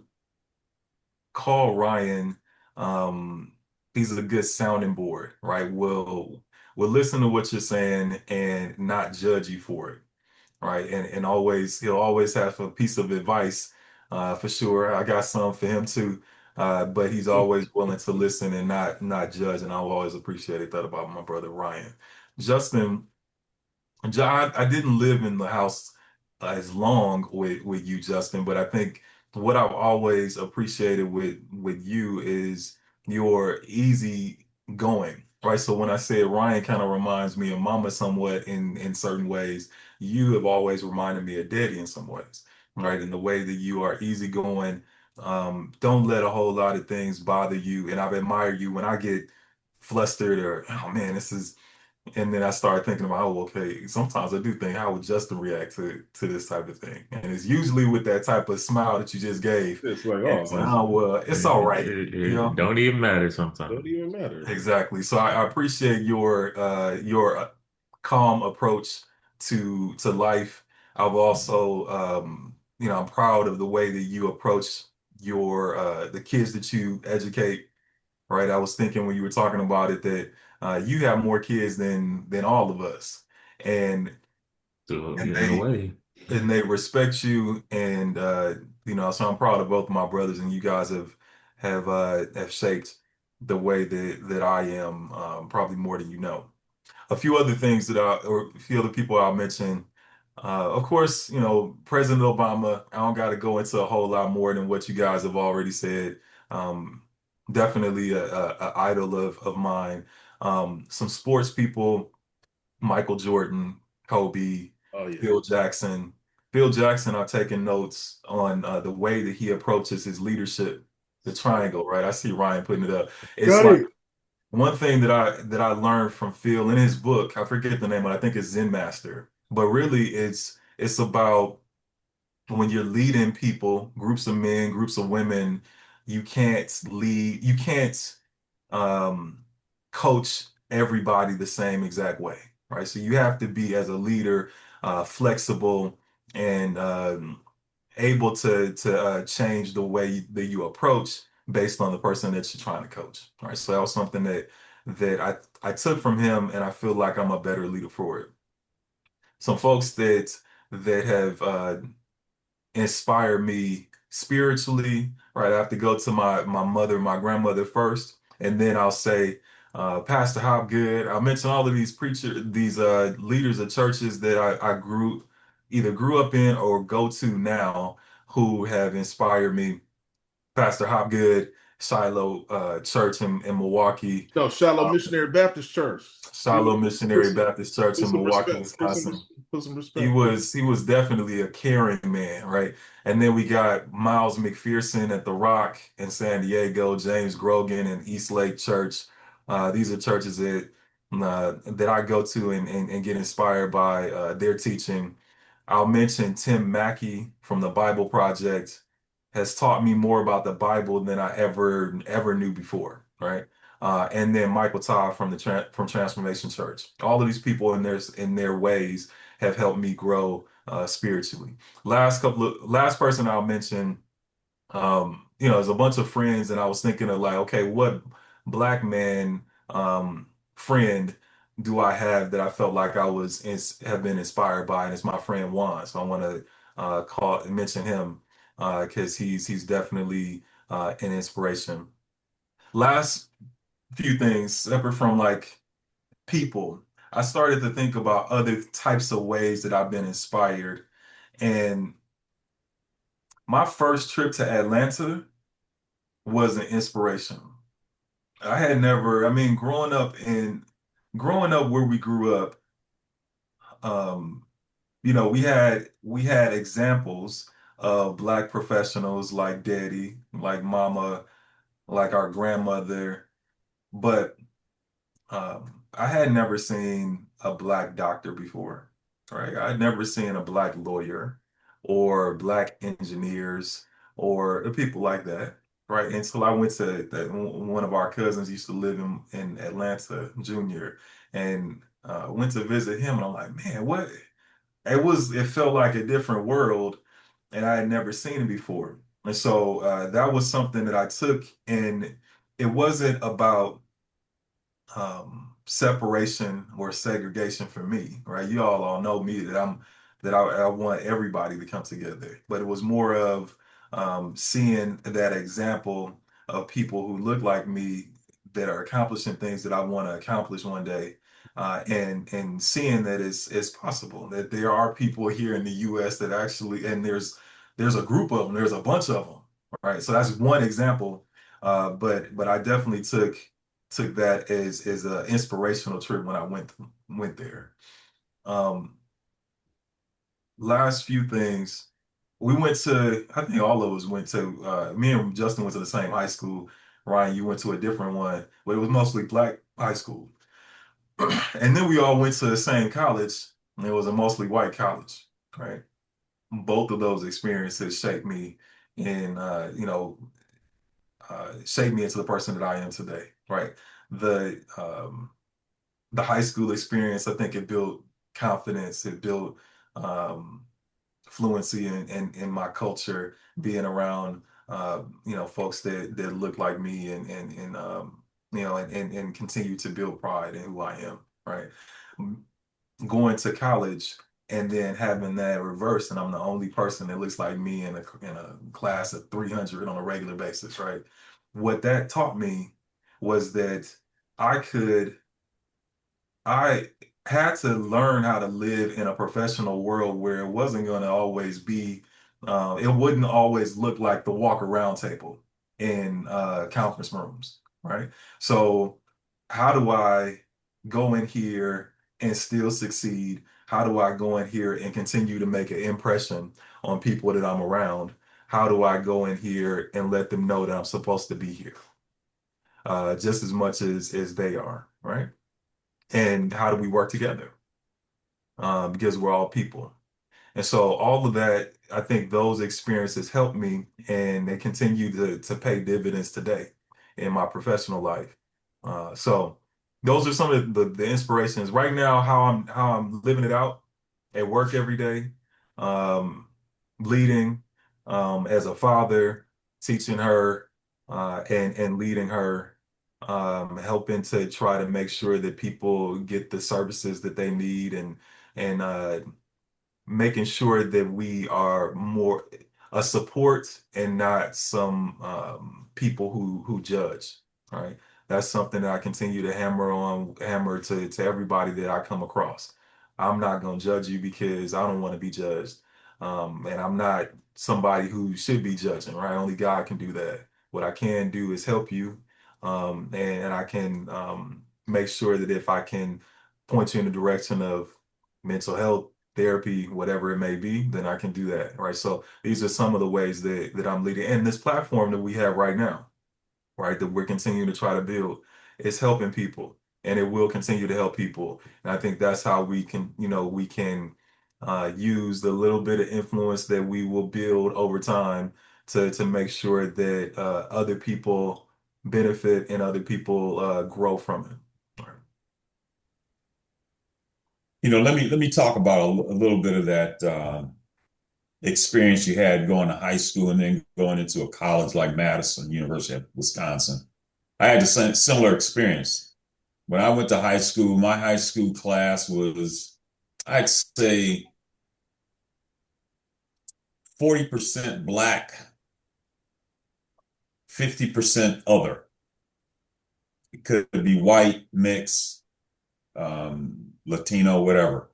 call Ryan. Um, he's a good sounding board, right? We'll listen to what you're saying and not judge you for it, right? And always he'll always have a piece of advice, for sure. I got some for him too, but he's always willing to listen and not judge, and I've always appreciated that about my brother Ryan. Justin. John, I didn't live in the house as long with you, Justin, but I think what I've always appreciated with you is your easy going, right? So when I said Ryan kind of reminds me of Mama somewhat in certain ways, you have always reminded me of Daddy in some ways, right? In the way that you are easygoing, don't let a whole lot of things bother you, and I've admired you when I get flustered or oh man, this is and then I started thinking about, oh, okay, sometimes I do think how would Justin react to this type of thing? And it's usually with that type of smile that you just gave. It's like, And it's like, oh, oh well, it's all right, you It know? don't even matter don't sometimes. even matter. Exactly. So I appreciate your calm approach to life. I've also I'm proud of the way that you approach your the kids that you educate, right? I was thinking when you were talking about it that you have more kids than all of us, and So and yeah, in a they way, and they respect you, and so I'm proud of both of my brothers, and you guys have shaped the way that I am, probably more than you know. A few other things or a few other people I'll mention. Of course, President Obama. I don't got to go into a whole lot more than what you guys have already said. Um, Definitely a idol of mine. Some sports people, Michael Jordan, Kobe, Oh yeah. Phil Jackson. Phil Jackson, I've taken notes on the way that he approaches his leadership, the triangle, right? I see Ryan putting it up. It's Got like it. one thing that I learned from Phil in his book, I forget the name, but I think it's Zen Master. But really it's about when you're leading people, groups of men, groups of women, you can't um coach everybody the same exact way, right? So you have to be as a leader flexible and able to change the way that you approach based on the person that you're trying to coach. All right. So that was something that I took from him, and I feel like I'm a better leader for it. Some folks that have inspire me spiritually, right? I have to go to my mother, my grandmother first, and then I'll say, Pastor Hopgood. I'll mention all of these leaders of churches that I either grew up in or go to now, who have inspired me. Pastor Hopgood, Shiloh Church in Milwaukee, No, Shallow uh, Missionary Baptist Church. Shiloh Put Missionary some, Baptist Church put in some Milwaukee, respect. Wisconsin. Put some He respect. was he was definitely a caring man, right? And then we got Miles McPherson at the Rock in San Diego, James Grogan in East Lake Church. These are churches that I go to and get inspired by their teaching. I'll mention Tim Mackey from the Bible Project has taught me more about the Bible than I ever knew before, right? And then Michael Todd from from Transformation Church. All of these people in their ways have helped me grow spiritually. Last person I'll mention, there's a bunch of friends, and I was thinking of like, okay, what black man friend do I have that I felt like have been inspired by, and it's my friend Juan. So I want to call mention him because he's definitely an inspiration. Last few things separate from like people, I started to think about other types of ways that I've been inspired. And my first trip to Atlanta was an inspiration. I had never, I mean, growing up where we grew up, um, we had examples of black professionals like Daddy, like Mama, like our grandmother, but I had never seen a black doctor before, right? I'd never seen a black lawyer or black engineers or people like that, right? Until I went to one of our cousins used to live in Atlanta, Junior, and went to visit him, and I'm like, man, what? It felt like a different world, and I had never seen it before. And so that was something that I took, and it wasn't about separation or segregation for me, right? You all know me that I want everybody to come together, but it was more of seeing that example of people who look like me that are accomplishing things that I want to accomplish one day, and seeing that it's possible that there are people here in the U.S. that actually, and there's a group of them, there's a bunch of them, right? So that's one example, but I definitely took that as an inspirational trip when I went there. Um, Last few things, we went to. I think all of us went to. Me and Justin went to the same high school. Ryan, you went to a different one, but it was mostly black high school. And then we all went to the same college, and it was a mostly white college, right? Both of those experiences shaped me in, shaped me into the person that I am today, right? The the high school experience, I think it built confidence, it built um, fluency in my culture, being around folks that look like me and continue to build pride in who I am, right? Going to college and then having that reverse, and I'm the only person that looks like me in a class of 300 on a regular basis, right? What that taught me was that I could I had to learn how to live in a professional world where it wasn't going to always be, it wouldn't always look like the walk around table in conference rooms, right? So, how do I go in here and still succeed? How do I go in here and continue to make an impression on people that I'm around? How do I go in here and let them know that I'm supposed to be here, just as much as they are, right? And how do we work together? Because we're all people. And so all of that, I think those experiences helped me, and they continue to pay dividends today in my professional life. So those are some of the inspirations right now, how I'm living it out at work every day, um, leading as a father, teaching her and leading her, helping to try to make sure that people get the services that they need, and making sure that we are more a support and not some people who judge. Right? That's something that I continue to hammer to everybody that I come across. I'm not gonna judge you because I don't want to be judged. And I'm not somebody who should be judging, right? Only God can do that. What I can do is help you, and I can make sure that if I can point you in the direction of mental health therapy, whatever it may be, then I can do that, right? So these are some of the ways that I'm leading. And this platform that we have right now, right, that we're continuing to try to build, is helping people, and it will continue to help people. And I think that's how we can, we can use the little bit of influence that we will build over time to make sure that other people benefit and other people grow from it. Let me talk about a little bit of that experience you had going to high school and then going into a college like Madison, University of Wisconsin. I had the similar experience. When I went to high school, my high school class was, I'd say, 40% black, 50% other. It could be white, mixed, Latino, whatever.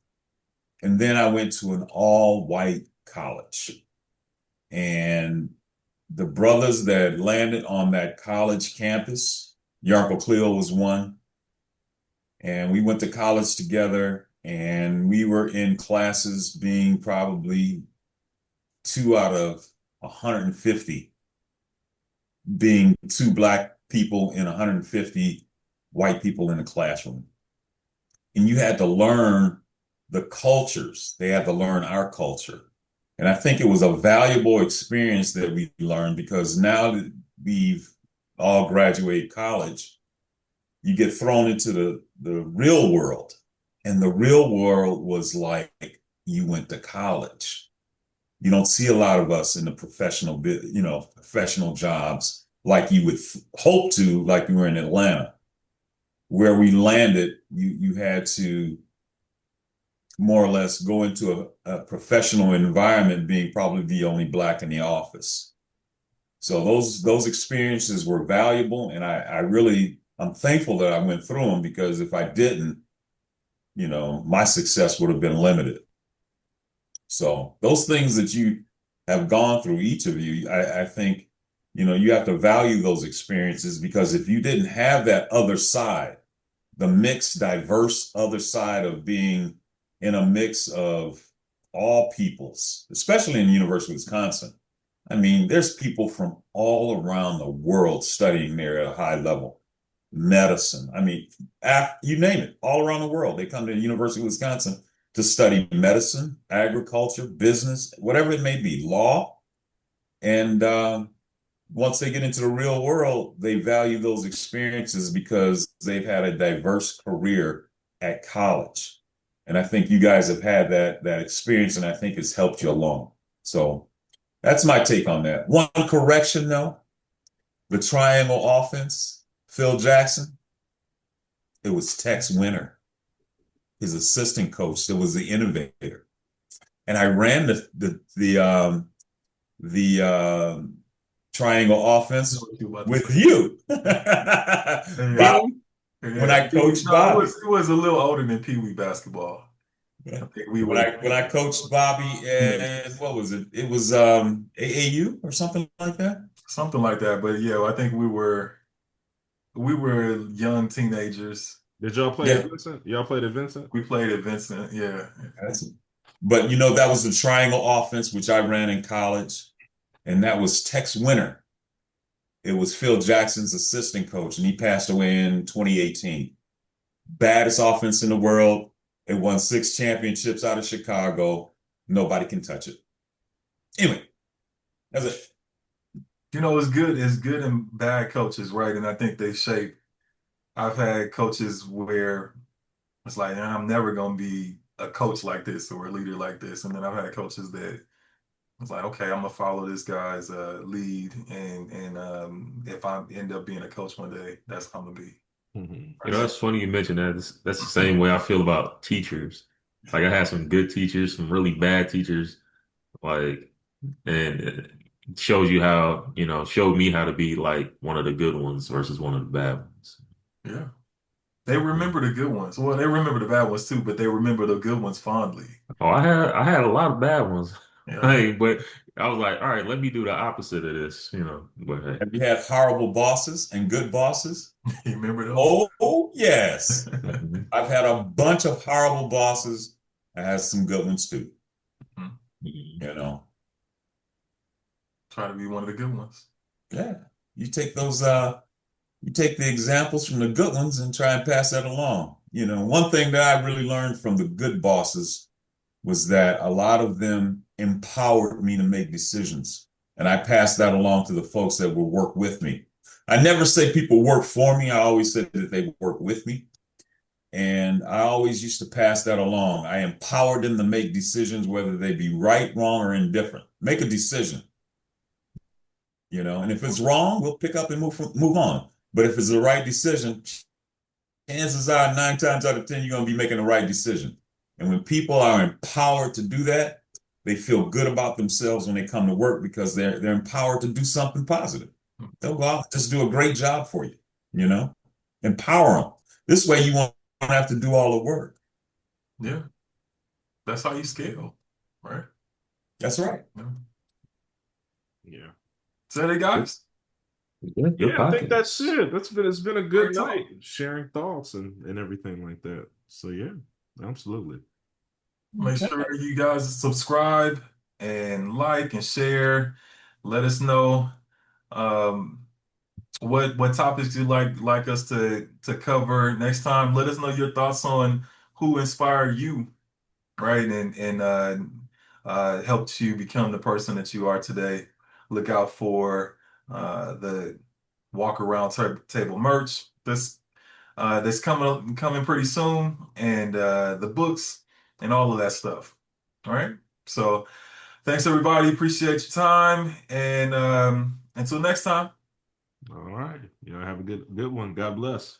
And then I went to an all-white college. And the brothers that landed on that college campus, Yarko Cleo was one. And we went to college together, and we were in classes being probably 2 out of 150, being 2 black people in 150 white people in the classroom. And you had to learn the cultures. They had to learn our culture. And I think it was a valuable experience that we learned, because now that we've all graduated college, you get thrown into the real world. And the real world was like you went to college. You don't see a lot of us in the professional jobs like you would hope to, like we were in Atlanta. Where we landed, you had to more or less go into a professional environment, being probably the only black in the office. So those experiences were valuable, and I'm thankful that I went through them, because if I didn't, my success would have been limited. So those things that you have gone through, each of you, I think, you have to value those experiences, because if you didn't have that other side, the mixed, diverse other side of being in a mix of all peoples, especially in the University of Wisconsin. I mean, there's people from all around the world studying there at a high level. Medicine, I mean, you name it, all around the world. They come to the University of Wisconsin to study medicine, agriculture, business, whatever it may be, law. And once they get into the real world, they value those experiences because they've had a diverse career at college. And I think you guys have had that experience, and I think it's helped you along. So that's my take on that. One correction, though, the triangle offense, Phil Jackson, it was Tex Winter, his assistant coach, that was the innovator. And I ran the triangle offense with you. Yeah. Bobby, when I coached No, Bobby. it was a little older than Pee Wee basketball. I think we When were I coached Bobby, and what was it? It was AAU or something like that. something like that. But yeah, I think we were young teenagers. Did y'all play at Yeah, Vincent? Y'all played at Vincent? We played at Vincent. Yeah. that's it. But that was the triangle offense, which I ran in college, and that was Tex Winter. It was Phil Jackson's assistant coach, and he passed away in 2018. Baddest offense in the world. It won 6 championships out of Chicago. Nobody can touch it. Anyway, that's it. It's good. It's good and bad coaches, right? And I think they shape. I've had coaches where it's like, I'm never gonna be a coach like this or a leader like this. And then I've had coaches that it's like, okay, I'm gonna follow this guy's lead, and if I end up being a coach one day, that's how I'm gonna be. It's funny you mentioned that. That's the same way I feel about teachers. Like I had some good teachers, some really bad teachers, like, and it shows you how, showed me how to be like one of the good ones versus one of the bad ones. Yeah. They remember the good ones. Well, they remember the bad ones too, but they remember the good ones fondly. Oh, I had a lot of bad ones. Yeah. Hey, but I was like, all right, let me do the opposite of this, But hey. Have you had horrible bosses and good bosses? You remember those? Oh, yes. Mhm. I've had a bunch of horrible bosses. I had some good ones too, Mhm. you know. Try to be one of the good ones. Yeah. You take you take the examples from the good ones and try and pass that along. One thing that I really learned from the good bosses was that a lot of them empowered me to make decisions. And I passed that along to the folks that will work with me. I never say people work for me. I always said that they work with me. And I always used to pass that along. I empowered them to make decisions, whether they be right, wrong, or indifferent. Make a decision, and if it's wrong, we'll pick up and move on. But if it's the right decision, chances are 9 times out of 10, you're going to be making the right decision. And when people are empowered to do that, they feel good about themselves when they come to work because they're empowered to do something positive. They'll go out and just do a great job for you, you know, empower them. This way you won't have to do all the work. Yeah. That's how you scale, right? That's right. Yeah. Yeah. Is that it, guys? Good, good Yeah, I think that's podcast. it. It's been a good Great talk. night sharing thoughts and everything like that. So yeah, absolutely. Make sure you guys subscribe and like and share. Let us know um, what topics you'd like us to cover next time. Let us know your thoughts on who inspired you, right? And helped you become the person that you are today. Look out for the walk around table merch. That's coming pretty soon, and the books and all of that stuff. All right. So thanks everybody. Appreciate your time, and until next time, All right. Have a good one. God bless.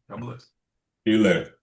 God bless. See you later.